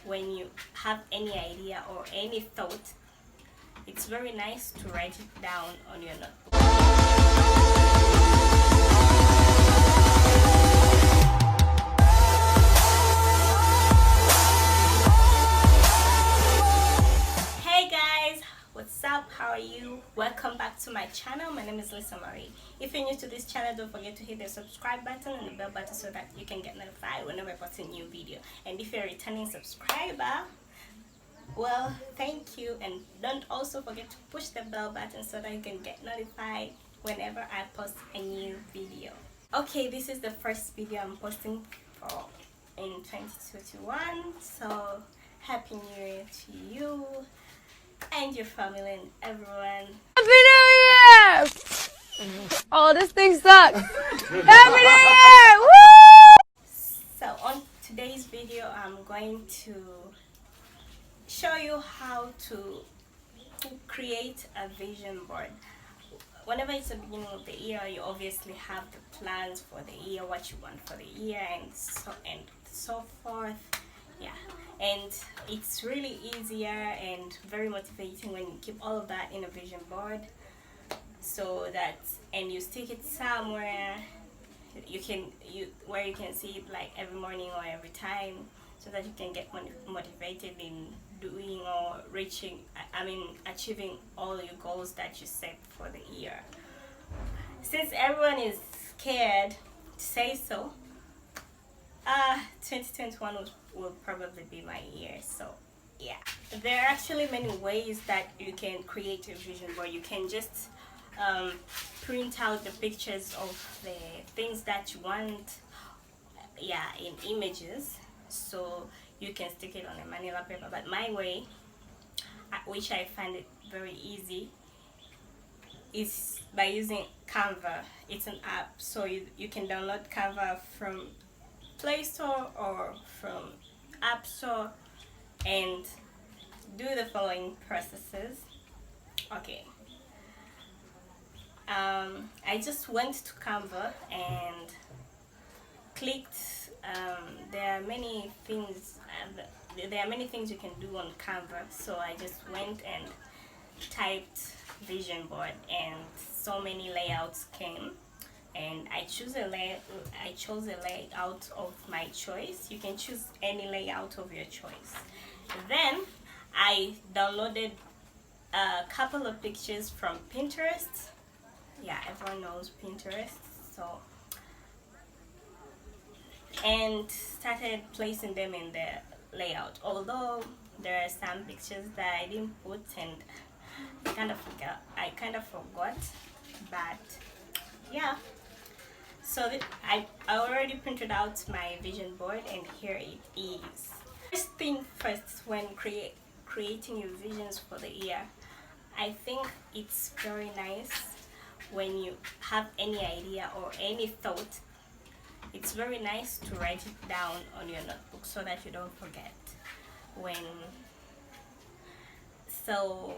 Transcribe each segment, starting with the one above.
when you have any idea or any thought, it's very nice to write it down on your notebook. Hey guys, what's up? How are you? Welcome back to my channel. My name is Lisa Marie. If you're new to this channel, don't forget to hit the subscribe button and the bell button so that you can get notified whenever I post a new video. And if you're a returning subscriber, well, thank you, and don't also forget to push the bell button so that you can get notified whenever I post a new video. Okay, this is the first video I'm posting for in 2021, so happy new year to you and your family and everyone. Happy New Year! Oh, this thing sucks. Happy New Year! Woo! So on today's video, I'm going to show you how to create a vision board. Whenever it's the beginning of the year, you obviously have the plans for the year, what you want for the year, and so forth. Yeah, and it's really easier and very motivating when you keep all of that in a vision board, so that, and you stick it somewhere where you can see it like every morning or every time, so that you can get motivated in doing or achieving all your goals that you set for the year. Since everyone is scared to say so, 2021 will probably be my year. So yeah, there are actually many ways that you can create a vision board. You can just print out the pictures of the things that you want, in images, so you can stick it on a manila paper. But my way, which I find it very easy, is by using Canva. It's an app, so you can download Canva from Play Store or from App Store and do the following processes. Okay, I just went to Canva and clicked. There are many things you can do on Canva, so I just went and typed vision board, and so many layouts came, and I chose a layout of my choice. You can choose any layout of your choice. Then I downloaded a couple of pictures from Pinterest. Yeah, everyone knows Pinterest. So, and started placing them in the layout, although there are some pictures that I didn't put, and I kind of forgot, but yeah. So I already printed out my vision board, and here it is. First thing first, when creating your visions for the year, I think it's very nice when you have any idea or any thought, it's very nice to write it down on your notebook so that you don't forget. So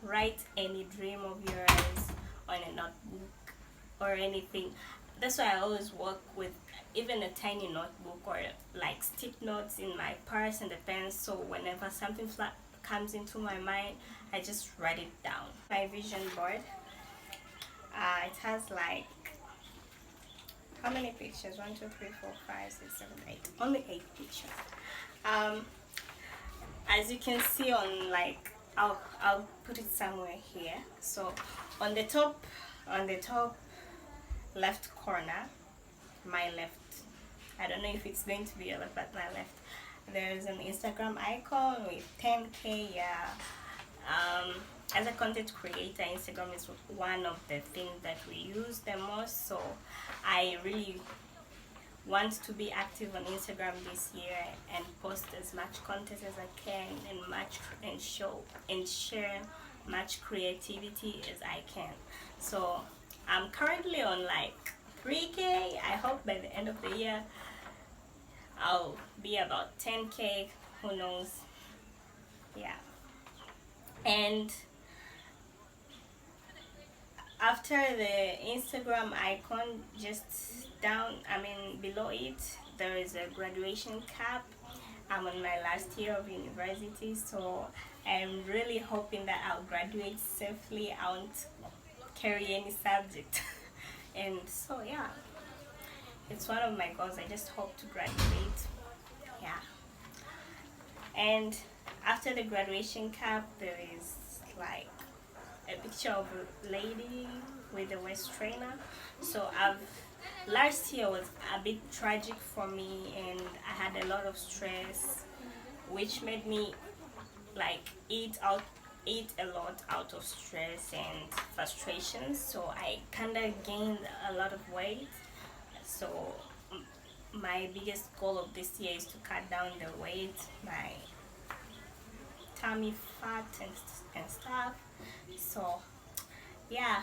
write any dream of yours on a notebook or anything. That's why I always work with even a tiny notebook or like stick notes in my purse and the pen, so whenever something comes into my mind, I just write it down. My vision board, it has like, how many pictures? 1, 2, 3, 4, 5, 6, 7, 8. Only 8 pictures. As you can see on, like, I'll put it somewhere here. So on the top left corner, my left, I don't know if it's going to be your left, but my left, there's an Instagram icon with 10K. Yeah. As a content creator, Instagram is one of the things that we use the most, so I really want to be active on Instagram this year and post as much content as I can, and share much creativity as I can. So I'm currently on like 3K. I hope by the end of the year I'll be about 10K. Who knows? Yeah. And after the Instagram icon, just below it, there is a graduation cap. I'm on my last year of university, so I'm really hoping that I'll graduate safely. I won't carry any subject. And so yeah, it's one of my goals. I just hope to graduate. Yeah. And after the graduation cap, there is like a picture of a lady with a waist trainer. So last year was a bit tragic for me, and I had a lot of stress, which made me like eat a lot out of stress and frustration. So I kind of gained a lot of weight. So my biggest goal of this year is to cut down the weight, my tummy fat and stuff. So yeah,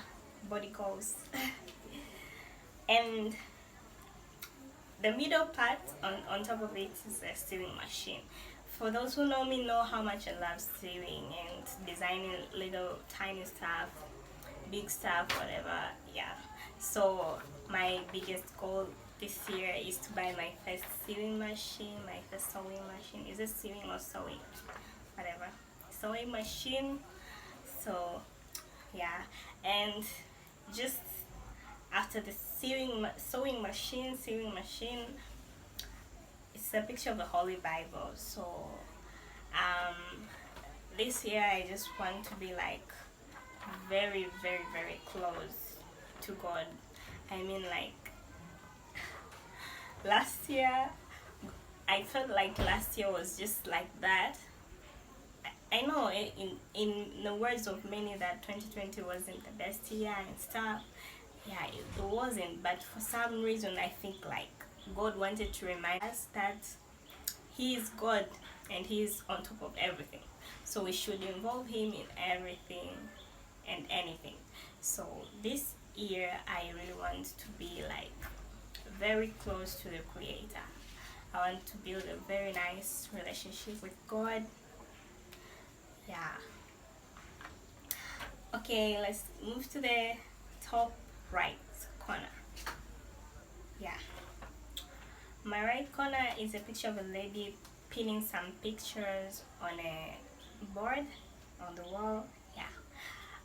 body goals. And the middle part on top of it is a sewing machine. For those who know me know how much I love sewing and designing little tiny stuff, big stuff, whatever. Yeah, so my biggest goal this year is to buy my first sewing machine, my first sewing machine. Is it sewing or sewing? Whatever, sewing machine. So yeah, and just after the sewing machine, it's a picture of the Holy Bible. So this year I just want to be like very, very, very close to God. I mean, like last year, I felt like last year was just like that. I know in the words of many that 2020 wasn't the best year and stuff. Yeah, it wasn't, but for some reason I think like God wanted to remind us that He is God and He is on top of everything. So we should involve Him in everything and anything. So this year I really want to be like very close to the Creator. I want to build a very nice relationship with God. Yeah. Okay, let's move to the top right corner. Yeah. My right corner is a picture of a lady pinning some pictures on a board on the wall. Yeah.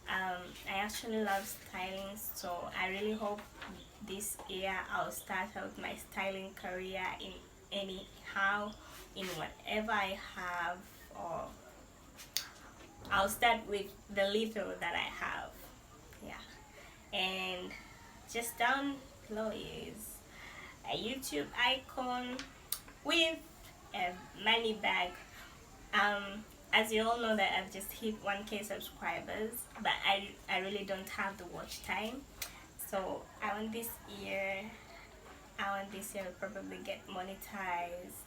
I actually love styling, so I really hope this year I'll start out my styling career in whatever I have, or I'll start with the little that I have. Yeah. And just down below is a YouTube icon with a money bag. As you all know that I've just hit 1K subscribers, but I really don't have the watch time. So I want this year to probably get monetized.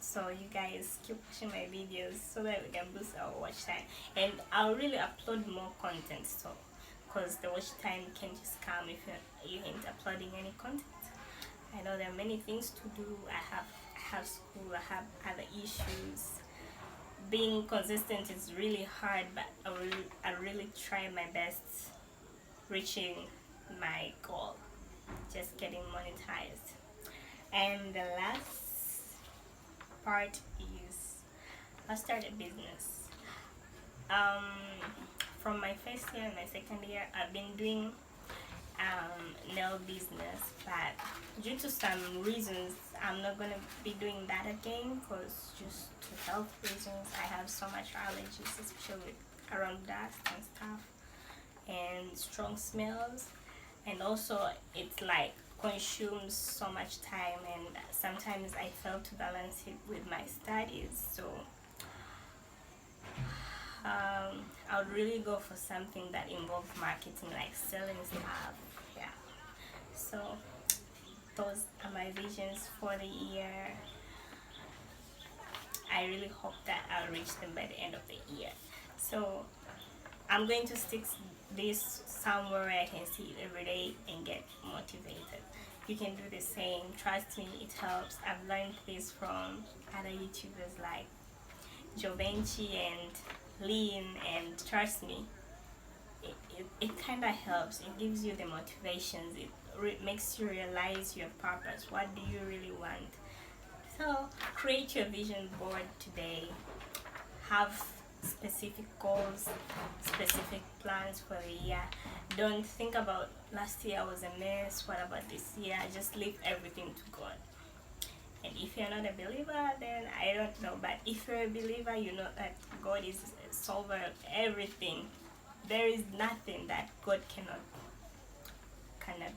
So you guys keep watching my videos so that we can boost our watch time. And I'll really upload more content, so because the watch time can just come if you ain't uploading any content. I know there are many things to do. I have school, I have other issues. Being consistent is really hard, but I really try my best reaching my goal, just getting monetized. And the last part is I started business. From my first year and my second year, I've been doing nail business, but due to some reasons I'm not gonna be doing that again, because just to health reasons. I have so much allergies, especially around dust and stuff and strong smells, and also it's like consumes so much time, and sometimes I fail to balance it with my studies. So I would really go for something that involves marketing, like selling stuff. Yeah. So those are my visions for the year. I really hope that I'll reach them by the end of the year. So I'm going to stick this somewhere where I can see it every day and get motivated. You can do the same. Trust me, it helps. I've learned this from other YouTubers like Jovenchi and Lean, and trust me, it kind of helps. It gives you the motivations. It makes you realize your purpose. What do you really want? So create your vision board today. Have specific goals, specific plans for the year. Don't think about last year was a mess, what about this year? Just leave everything to God. And if you're not a believer, then I don't know, but if you're a believer, you know that God is a solver of everything. There is nothing that God cannot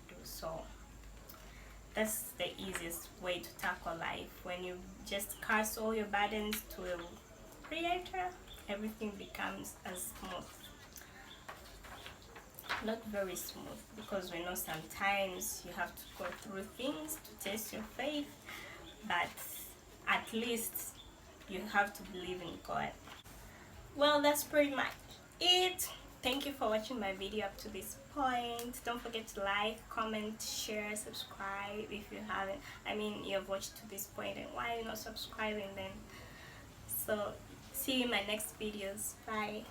do. So that's the easiest way to tackle life. When you just cast all your burdens to the Creator, everything becomes as smooth. Not very smooth, because we know sometimes you have to go through things to test your faith, but at least you have to believe in God. Well, that's pretty much it. Thank you for watching my video up to this point. Don't forget to like, comment, share, subscribe if you haven't. I mean, you have watched to this point, and why are you not subscribing then? So see you in my next videos. Bye.